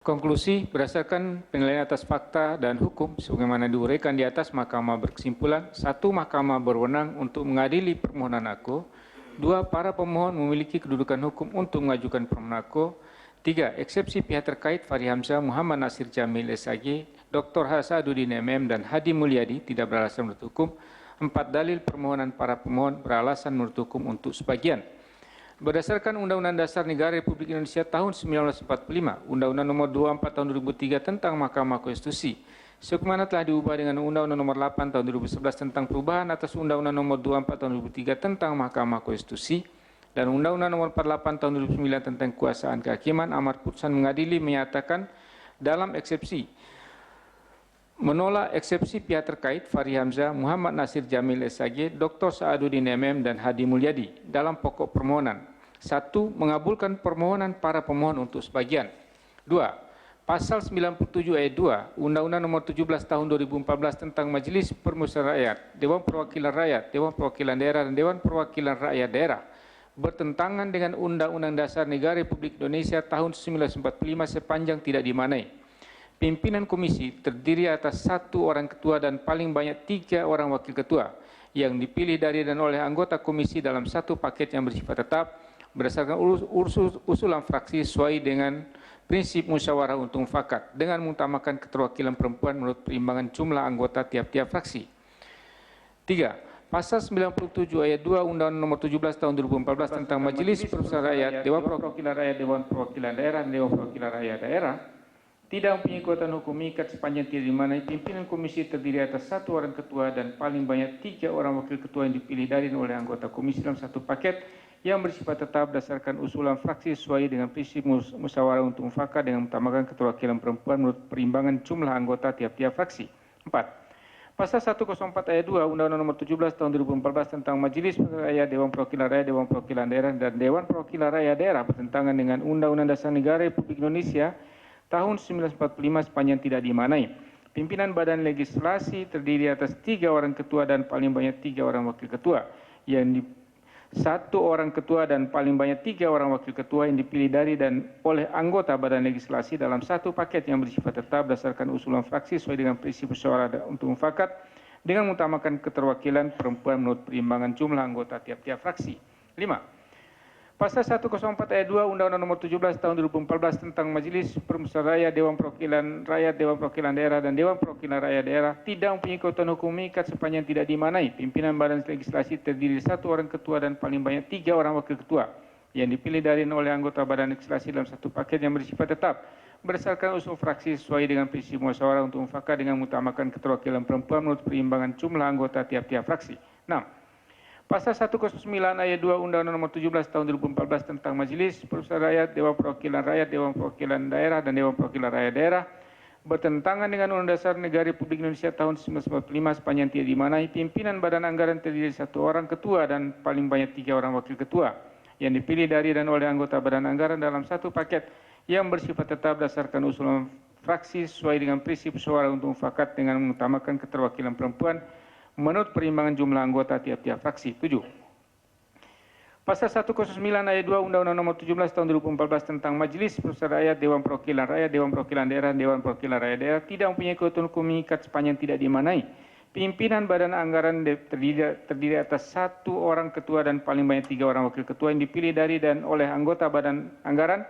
Konklusi, berdasarkan penilaian atas fakta dan hukum sebagaimana diuraikan di atas, Mahkamah berkesimpulan: 1. Mahkamah berwenang untuk mengadili permohonan aku. 2. Para pemohon memiliki kedudukan hukum untuk mengajukan permohonan aku. 3. Eksepsi pihak terkait Fahri Hamzah, Muhammad Nasir Jamil SAG, Dr. Hasaduddin MM, dan Hadi Mulyadi tidak beralasan menurut hukum. 4. Dalil permohonan para pemohon beralasan menurut hukum untuk sebagian. Berdasarkan Undang-Undang Dasar Negara Republik Indonesia tahun 1945, Undang-Undang Nomor 24 Tahun 2003 tentang Mahkamah Konstitusi, sebagaimana telah diubah dengan Undang-Undang Nomor 8 Tahun 2011 tentang perubahan atas Undang-Undang Nomor 24 Tahun 2003 tentang Mahkamah Konstitusi, dan Undang-Undang Nomor 48 Tahun 2009 tentang Kekuasaan Kehakiman, amar putusan mengadili menyatakan dalam eksepsi menolak eksepsi pihak terkait Fahri Hamzah, Muhammad Nasir Jamil SAG, Dr. Saaduddin MM, dan Hadi Mulyadi dalam pokok permohonan. 1. Mengabulkan permohonan para pemohon untuk sebagian. 2. Pasal 97 ayat 2 Undang-Undang Nomor 17 Tahun 2014 tentang Majelis Permusyawaratan Rakyat, Dewan Perwakilan Rakyat, Dewan Perwakilan Daerah, dan Dewan Perwakilan Rakyat Daerah bertentangan dengan Undang-Undang Dasar Negara Republik Indonesia tahun 1945 sepanjang tidak dimaknai. Pimpinan komisi terdiri atas 1 orang ketua dan paling banyak 3 orang wakil ketua yang dipilih dari dan oleh anggota komisi dalam satu paket yang bersifat tetap berdasarkan usulan fraksi sesuai dengan prinsip musyawarah untuk mufakat dengan mengutamakan keterwakilan perempuan menurut perimbangan jumlah anggota tiap-tiap fraksi. 3. Pasal 97 ayat 2 Undang-Undang Nomor 17 Tahun 2014 tentang Majelis Permusyawaratan Rakyat, Dewan Perwakilan Rakyat, Dewan Perwakilan Daerah, dan Dewan Perwakilan Rakyat Daerah tidak mempunyai kekuatan hukum mengikat sepanjang tidak dimaknai. Pimpinan komisi terdiri atas 1 orang ketua dan paling banyak 3 orang wakil ketua yang dipilih dari dan oleh anggota komisi dalam satu paket yang bersifat tetap berdasarkan usulan fraksi sesuai dengan prinsip musyawarah untuk mufakat dengan mengutamakan keterwakilan perempuan menurut perimbangan jumlah anggota tiap-tiap fraksi. 4. Pasal 104 ayat 2 Undang-Undang Nomor 17 Tahun 2014 tentang Majelis Permusyawaratan Rakyat, Dewan Perwakilan Rakyat, Dewan Perwakilan Daerah, dan Dewan Perwakilan Rakyat Daerah bertentangan dengan Undang-Undang Dasar Negara Republik Indonesia tahun 1945 sepanjang tidak dimaknai. Pimpinan badan legislasi terdiri atas 3 orang ketua dan paling banyak 3 orang wakil ketua, yang 1 orang ketua dan paling banyak 3 orang wakil ketua yang dipilih dari dan oleh anggota badan legislasi dalam satu paket yang bersifat tetap berdasarkan usulan fraksi sesuai dengan prinsip musyawarah untuk mufakat dengan mengutamakan keterwakilan perempuan menurut perimbangan jumlah anggota tiap-tiap fraksi. 5. Pasal 104 ayat 2 Undang-Undang Nomor 17 Tahun 2014 tentang Majelis Permusyawaratan Rakyat, Dewan Perwakilan Rakyat, Dewan Perwakilan Daerah, dan Dewan Perwakilan Rakyat Daerah tidak mempunyai kekuatan hukum mengikat sepanjang tidak dimaknai. Pimpinan badan legislasi terdiri 1 orang ketua dan paling banyak 3 orang wakil ketua yang dipilih dari dan oleh anggota badan legislasi dalam satu paket yang bersifat tetap berdasarkan usul fraksi sesuai dengan prinsip musyawarah untuk mufakat dengan mengutamakan keterwakilan perempuan menurut perimbangan jumlah anggota tiap-tiap fraksi. 6. Pasal 109 ayat 2 Undang-Undang Nomor 17 Tahun 2014 tentang Majelis Permusyawaratan Rakyat, Dewan Perwakilan Rakyat, Dewan Perwakilan Daerah, dan Dewan Perwakilan Rakyat Daerah bertentangan dengan Undang-Undang Dasar Negara Republik Indonesia tahun 1945 sepanjang tidak dimaknai. Pimpinan badan anggaran terdiri 1 orang ketua dan paling banyak 3 orang wakil ketua yang dipilih dari dan oleh anggota badan anggaran dalam satu paket yang bersifat tetap berdasarkan usulan fraksi sesuai dengan prinsip musyawarah untuk mufakat dengan mengutamakan keterwakilan perempuan menurut perimbangan jumlah anggota tiap-tiap fraksi. 7. Pasal 109 ayat 2 Undang-Undang Nomor 17 Tahun 2014 tentang Majelis Permusyawaratan Rakyat, Dewan Perwakilan Rakyat, Dewan Perwakilan Daerah, Dewan Perwakilan Rakyat Daerah tidak mempunyai kekuatan hukum mengikat sepanjang tidak dimaknai. Pimpinan badan anggaran terdiri atas 1 orang ketua dan paling banyak 3 orang wakil ketua yang dipilih dari dan oleh anggota badan anggaran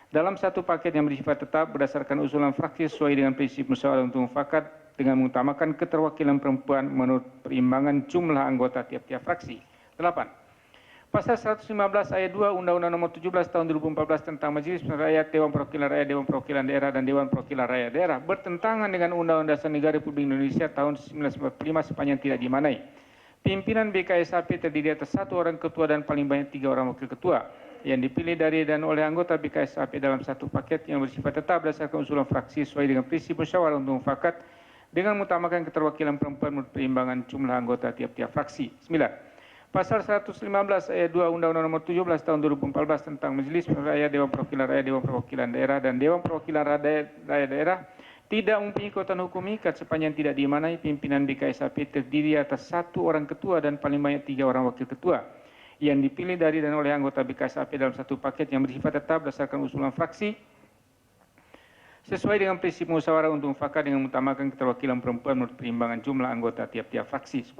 dalam satu paket yang bersifat tetap berdasarkan usulan fraksi sesuai dengan prinsip musyawarah untuk mufakat dengan mengutamakan keterwakilan perempuan menurut perimbangan jumlah anggota tiap-tiap fraksi. 8. Pasal 115 ayat 2 Undang-Undang Nomor 17 Tahun 2014 tentang Majelis Permusyawaratan Rakyat, Dewan Perwakilan Rakyat, Dewan Perwakilan Daerah, dan Dewan Perwakilan Rakyat Daerah bertentangan dengan Undang-Undang Dasar Negara Republik Indonesia tahun 1945 sepanjang tidak dimaknai. Pimpinan BKSAP terdiri atas 1 orang ketua dan paling banyak 3 orang wakil ketua yang dipilih dari dan oleh anggota BKSAP dalam satu paket yang bersifat tetap berdasarkan usulan fraksi sesuai dengan prinsip musyawarah untuk mufakat dengan mengutamakan keterwakilan perempuan menurut perimbangan jumlah anggota tiap-tiap fraksi. 9. Pasal 115 ayat 2 Undang-Undang Nomor 17 Tahun 2014 tentang Majelis Permusyawaratan Rakyat, Dewan Perwakilan Rakyat, Dewan Perwakilan Daerah, dan Dewan Perwakilan Rakyat Daerah tidak mempunyai kekuatan hukum mengikat sepanjang tidak dimaknai. Pimpinan BKSAP terdiri atas 1 orang ketua dan paling banyak 3 orang wakil ketua yang dipilih dari dan oleh anggota BKSAP dalam satu paket yang bersifat tetap berdasarkan usulan fraksi sesuai dengan prinsip musyawarah untuk mufakat dengan mengutamakan keterwakilan perempuan menurut perimbangan jumlah anggota tiap-tiap fraksi. 10.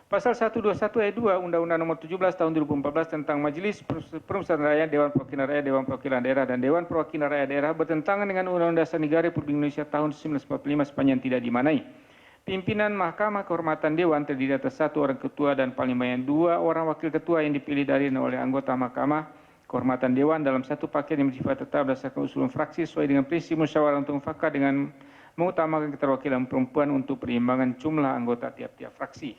Pasal 121 ayat 2 Undang-Undang Nomor 17 Tahun 2014 tentang Majelis Permusyawaratan Rakyat, Dewan Perwakilan Rakyat, Dewan Perwakilan Daerah, dan Dewan Perwakilan Rakyat Daerah bertentangan dengan Undang-Undang Dasar Negara Republik Indonesia tahun 1945 sepanjang tidak dimanai. Pimpinan Mahkamah Kehormatan Dewan terdiri atas 1 orang ketua dan paling banyak 2 orang wakil ketua yang dipilih dari dan oleh anggota Mahkamah Kehormatan Dewan dalam satu paket yang bersifat tetap berdasarkan usulan fraksi sesuai dengan prinsip musyawarah untuk mufakat dengan mengutamakan keterwakilan perempuan untuk perimbangan jumlah anggota tiap-tiap fraksi.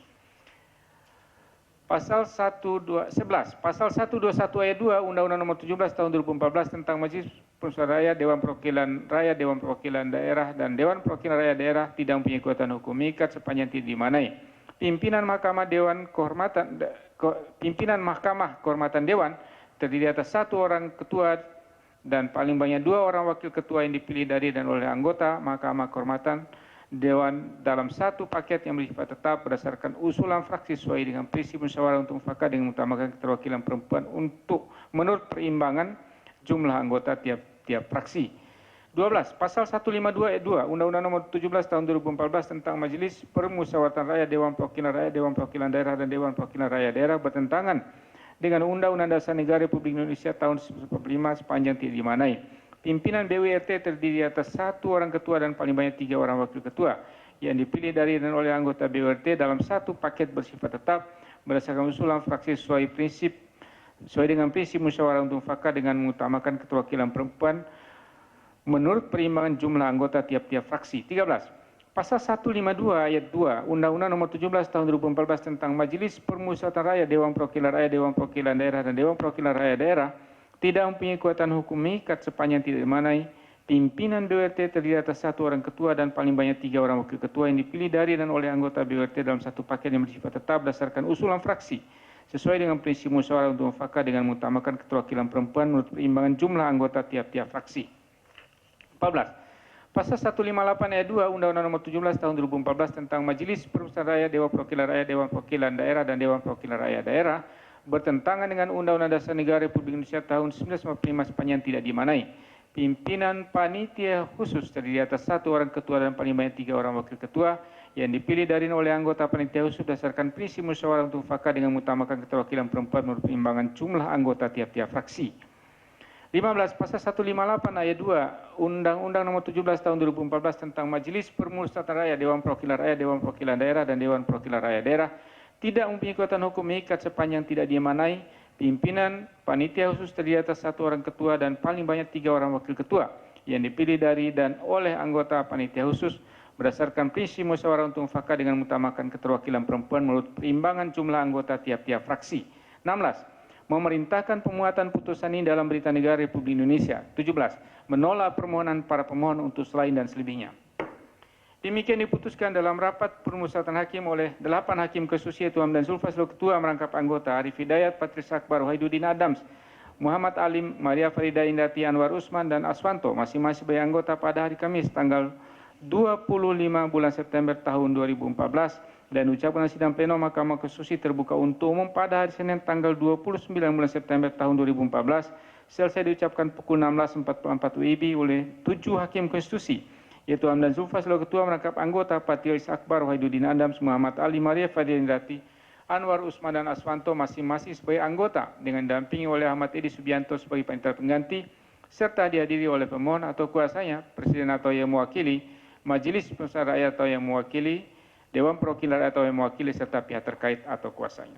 Pasal 11. Pasal 121 ayat 2 Undang-Undang Nomor 17 Tahun 2014 tentang Majelis Permusyawaratan Rakyat, Dewan Perwakilan Rakyat, Dewan Perwakilan Daerah, dan Dewan Perwakilan Rakyat Daerah tidak mempunyai kekuatan hukum mengikat sepanjang tidak dimanai. Pimpinan Mahkamah Kehormatan Dewan terdiri atas 1 orang ketua dan paling banyak 2 orang wakil ketua yang dipilih dari dan oleh anggota Mahkamah Kehormatan Dewan dalam satu paket yang bersifat tetap berdasarkan usulan fraksi sesuai dengan prinsip musyawarah untuk mufakat dengan mengutamakan keterwakilan perempuan untuk menurut perimbangan jumlah anggota tiap-tiap fraksi. 12. Pasal 152 ayat 2 Undang-Undang Nomor 17 Tahun 2014 tentang Majelis Permusyawaratan Rakyat, Dewan Perwakilan Rakyat, Dewan Perwakilan Daerah, dan Dewan Perwakilan Rakyat Daerah bertentangan dengan Undang-Undang Dasar Negara Republik Indonesia tahun 1945 sepanjang tidak dimanai. Pimpinan BWRT terdiri atas 1 orang ketua dan paling banyak 3 orang wakil ketua yang dipilih dari dan oleh anggota BWRT dalam satu paket bersifat tetap berdasarkan usulan fraksi sesuai dengan prinsip musyawarah untuk mufakat dengan mengutamakan keterwakilan perempuan menurut perimbangan jumlah anggota tiap-tiap fraksi. 13. Pasal 152 ayat 2 Undang-Undang Nomor 17 Tahun 2014 tentang Majelis Permusyawaratan Rakyat, Dewan Perwakilan Rakyat, Dewan Perwakilan Daerah, dan Dewan Perwakilan Rakyat Daerah tidak mempunyai kekuatan hukum mengikat sepanjang tidak dimanai. Pimpinan BWRT terdiri atas 1 orang ketua dan paling banyak 3 orang wakil ketua yang dipilih dari dan oleh anggota BWRT dalam satu paket yang bersifat tetap berdasarkan usulan fraksi sesuai dengan prinsip musyawarah untuk mufakat dengan mengutamakan keterwakilan perempuan menurut perimbangan jumlah anggota tiap-tiap fraksi. 14. Pasal 158 ayat 2 Undang-Undang Nomor 17 Tahun 2014 tentang Majelis Permusyawaratan Rakyat, Dewan Perwakilan Rakyat, Dewan Perwakilan Daerah, dan Dewan Perwakilan Rakyat Daerah bertentangan dengan Undang-Undang Dasar Negara Republik Indonesia tahun 1945 sepanjang tidak dimanai. Pimpinan panitia khusus terdiri atas 1 orang ketua dan paling banyak 3 orang wakil ketua yang dipilih dari oleh anggota panitia khusus berdasarkan prinsip musyawarah untuk mufakat dengan mengutamakan keterwakilan perempuan menurut perimbangan jumlah anggota tiap-tiap fraksi. 15. Pasal 158 ayat 2 Undang-Undang Nomor 17 Tahun 2014 tentang Majelis Permusyawaratan Rakyat, Dewan Perwakilan Rakyat, Dewan Perwakilan Daerah, dan Dewan Perwakilan Rakyat Daerah tidak mempunyai kekuatan hukum mengikat sepanjang tidak dimanai. Pimpinan panitia khusus terdiri atas 1 orang ketua dan paling banyak 3 orang wakil ketua yang dipilih dari dan oleh anggota panitia khusus berdasarkan prinsip musyawarah untuk mufakat dengan mengutamakan keterwakilan perempuan menurut perimbangan jumlah anggota tiap-tiap fraksi. 16. Memerintahkan pemuatan putusan ini dalam Berita Negara Republik Indonesia. 17. Menolak permohonan para pemohon untuk selain dan selebihnya. Demikian diputuskan dalam rapat permusyawaratan hakim oleh 8 hakim konstitusi yaitu Hamdan Zulfa selaku ketua, merangkap anggota Arif Hidayat, Patris Akbar, Wahidudin Adams, Muhammad Alim, Maria Farida Indarti, Anwar Usman, dan Aswanto masing-masing sebagai anggota pada hari Kamis tanggal 25 bulan September tahun 2014 dan ucapan sidang pleno Mahkamah Konstitusi terbuka untuk umum pada hari Senin tanggal 29 bulan September tahun 2014 selesai diucapkan pukul 16.44 WIB oleh 7 hakim konstitusi yaitu Hamdan Zulfa selaku ketua, merangkap anggota Patris Akbar, Wahidudin Adams, Muhammad Ali, Maria Farida Indarti, Anwar Usman, dan Aswanto masing-masing sebagai anggota dengan didampingi oleh Ahmad Edi Subianto sebagai panitia pengganti serta dihadiri oleh pemohon atau kuasanya, presiden atau yang mewakili, majelis permusyawaratan rakyat atau yang mewakili, dewan perwakilan rakyat atau yang mewakili serta pihak terkait atau kuasanya.